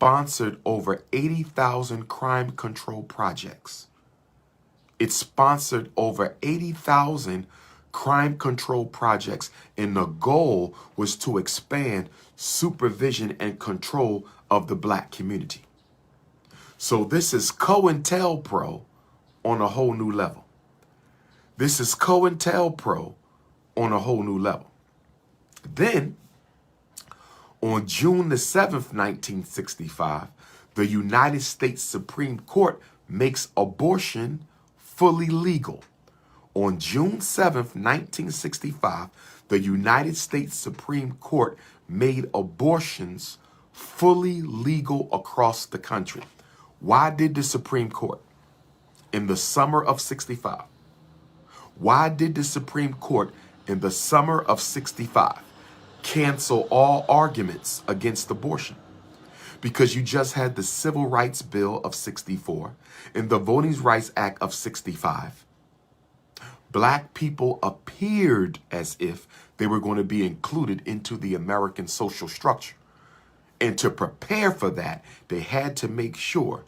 sponsored over 80,000 crime control projects. It sponsored over 80,000 crime control projects, and the goal was to expand supervision and control of the black community. So this is COINTELPRO on a whole new level. This is COINTELPRO on a whole new level. Then, on June the 7th, 1965, the United States Supreme Court makes abortion fully legal. On June 7th, 1965, the United States Supreme Court made abortions fully legal across the country. Why did the Supreme Court in the summer of 65? Why did the Supreme Court in the summer of 65 cancel all arguments against abortion? Because you just had the Civil Rights Bill of 64 and the Voting Rights Act of 65. Black people appeared as if they were going to be included into the American social structure. And to prepare for that, they had to make sure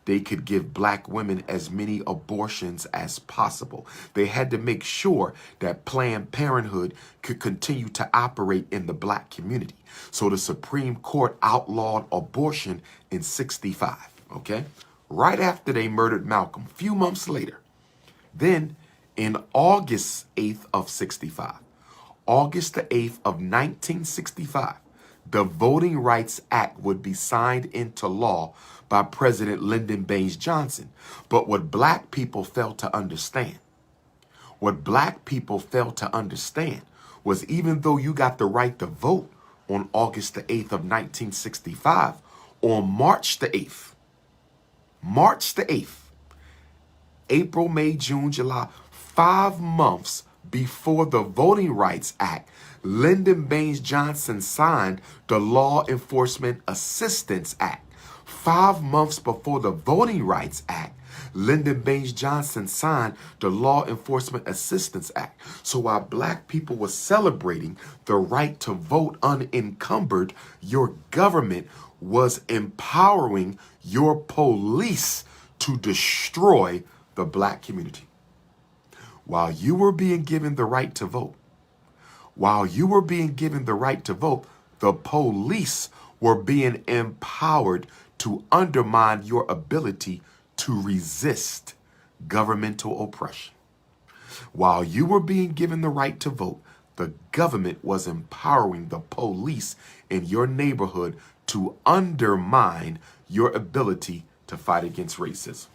they could give black women as many abortions as possible. They had to make sure that Planned Parenthood could continue to operate in the black community. So the Supreme Court outlawed abortion in 65, okay? Right after they murdered Malcolm, a few months later. Then in August 8th of 65, August the 8th of 1965, the Voting Rights Act would be signed into law by President Lyndon Baines Johnson. But what black people failed to understand, was even though you got the right to vote on August the 8th of 1965, on March the 8th, April, May, June, July, 5 months before the Voting Rights Act, Lyndon Baines Johnson signed the Law Enforcement Assistance Act. 5 months before the Voting Rights Act, Lyndon Baines Johnson signed the Law Enforcement Assistance Act. So while black people were celebrating the right to vote unencumbered, your government was empowering your police to destroy the black community. While you were being given the right to vote, the police were being empowered to undermine your ability to resist governmental oppression. While you were being given the right to vote, the government was empowering the police in your neighborhood to undermine your ability to fight against racism.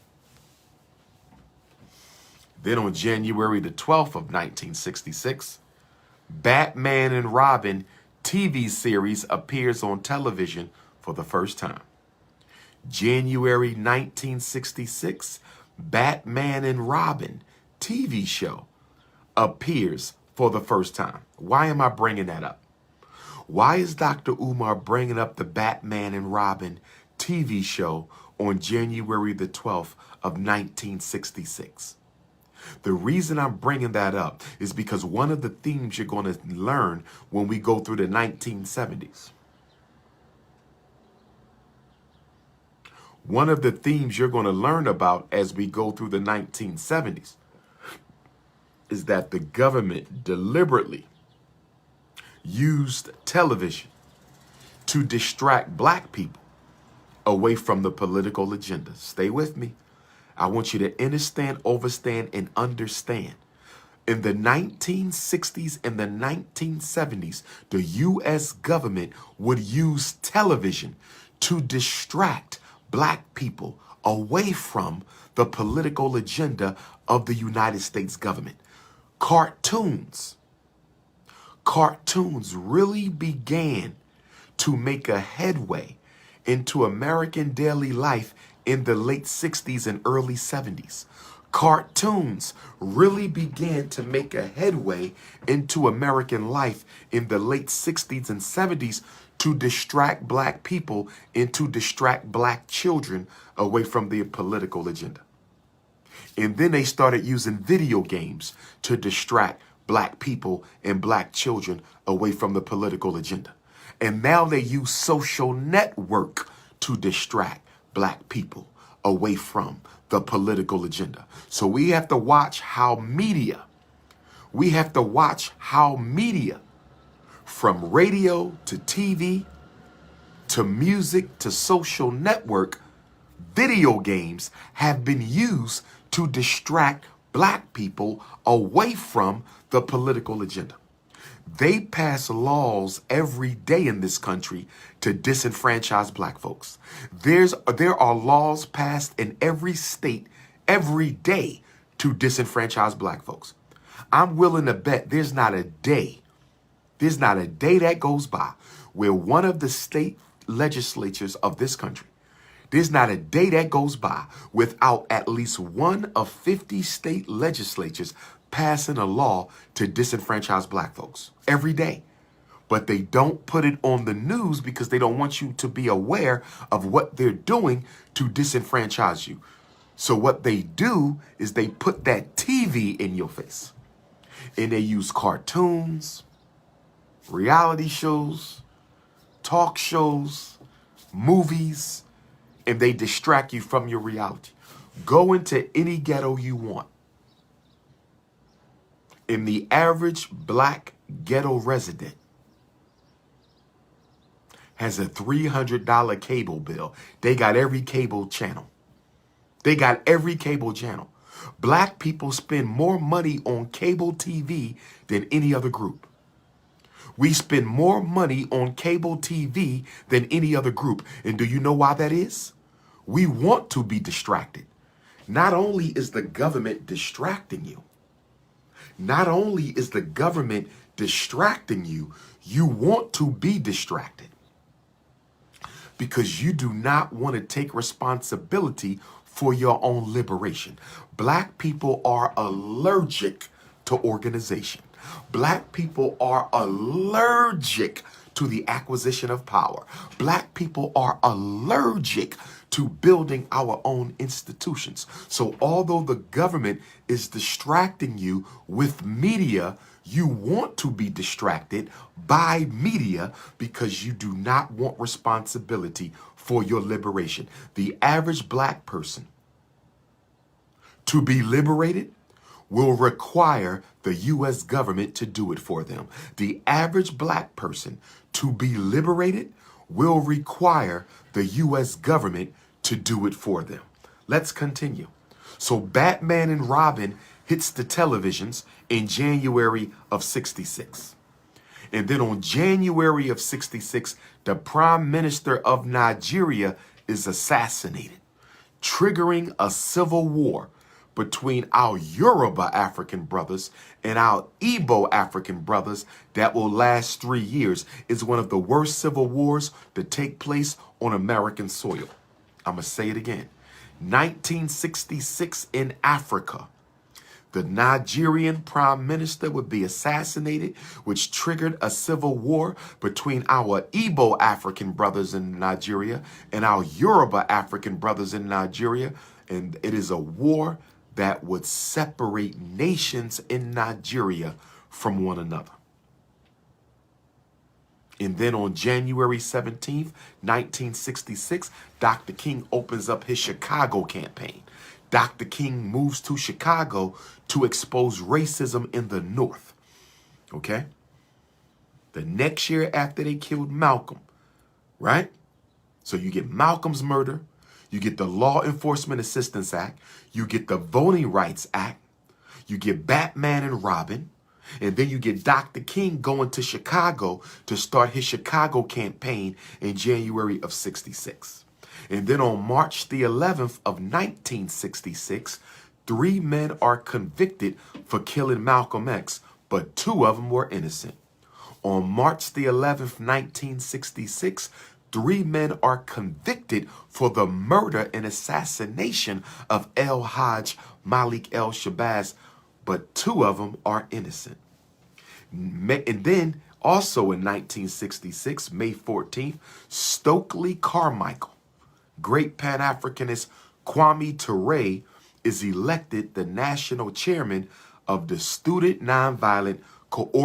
Then on January the 12th of 1966, Batman and Robin TV series appears on television for the first time. January 1966, Batman and Robin TV show appears for the first time. Why am I bringing that up? Why is Dr. Umar bringing up the Batman and Robin TV show on January the 12th of 1966? The reason I'm bringing that up is because one of the themes you're going to learn when we go through the 1970s. One of the themes you're going to learn about as we go through the 1970s is that the government deliberately used television to distract black people away from the political agenda. Stay with me. I want you to understand, overstand, and understand. In the 1960s and the 1970s, the U.S. government would use television to distract black people away from the political agenda of the United States government. Cartoons really began to make a headway into American daily life in the late 60s and early 70s. Cartoons really began to make a headway into American life in the late 60s and 70s to distract black people and to distract black children away from the political agenda. And then they started using video games to distract black people and black children away from the political agenda. And now they use social network to distract black people away from the political agenda. So we have to watch how media, from radio to TV to music to social network, video games have been used to distract black people away from the political agenda. They pass laws every day in this country to disenfranchise black folks. There are laws passed in every state every day to disenfranchise black folks. I'm willing to bet there's not a day that goes by where one of the state legislatures of this country, there's not a day that goes by without at least one of 50 state legislatures passing a law to disenfranchise black folks every day. But they don't put it on the news because they don't want you to be aware of what they're doing to disenfranchise you. So what they do is they put that TV in your face, and they use cartoons, reality shows, talk shows, movies, and they distract you from your reality. Go into any ghetto you want. And the average black ghetto resident has a $300 cable bill. They got every cable channel. Black people spend more money on cable TV than any other group. We spend more money on cable TV than any other group. And do you know why that is? We want to be distracted. Not only is the government distracting you, you want to be distracted because you do not want to take responsibility for your own liberation. Black people are allergic to organization. Black people are allergic to the acquisition of power. Black people are allergic to building our own institutions. So although the government is distracting you with media, you want to be distracted by media because you do not want responsibility for your liberation. The average black person to be liberated will require the U.S. government to do it for them. The average black person to be liberated will require the U.S. government to do it for them. Let's continue. So Batman and Robin hits the televisions in January of '66. And then on January of '66, the Prime Minister of Nigeria is assassinated, triggering a civil war between our Yoruba African brothers and our Igbo African brothers that will last 3 years. It's one of the worst civil wars to take place on American soil. I'm going to say it again. 1966 in Africa. The Nigerian prime minister would be assassinated, which triggered a civil war between our Igbo African brothers in Nigeria and our Yoruba African brothers in Nigeria. And it is a war that would separate nations in Nigeria from one another. And then on January 17th, 1966, Dr. King opens up his Chicago campaign. Dr. King moves to Chicago to expose racism in the North. Okay? The next year after they killed Malcolm, right? So you get Malcolm's murder, you get the Law Enforcement Assistance Act, you get the Voting Rights Act, you get Batman and Robin, and then you get Dr. King going to Chicago to start his Chicago campaign in January of '66. And then on March the 11th of 1966, 3 men are convicted for killing Malcolm X, but 2 of them were innocent. On March the 11th, 1966, 3 men are convicted for the murder and assassination of El Hajj Malik El Shabazz, but 2 of them are innocent. And then also in 1966, May 14th, Stokely Carmichael, great Pan-Africanist Kwame Ture is elected the national chairman of the Student Nonviolent Coordination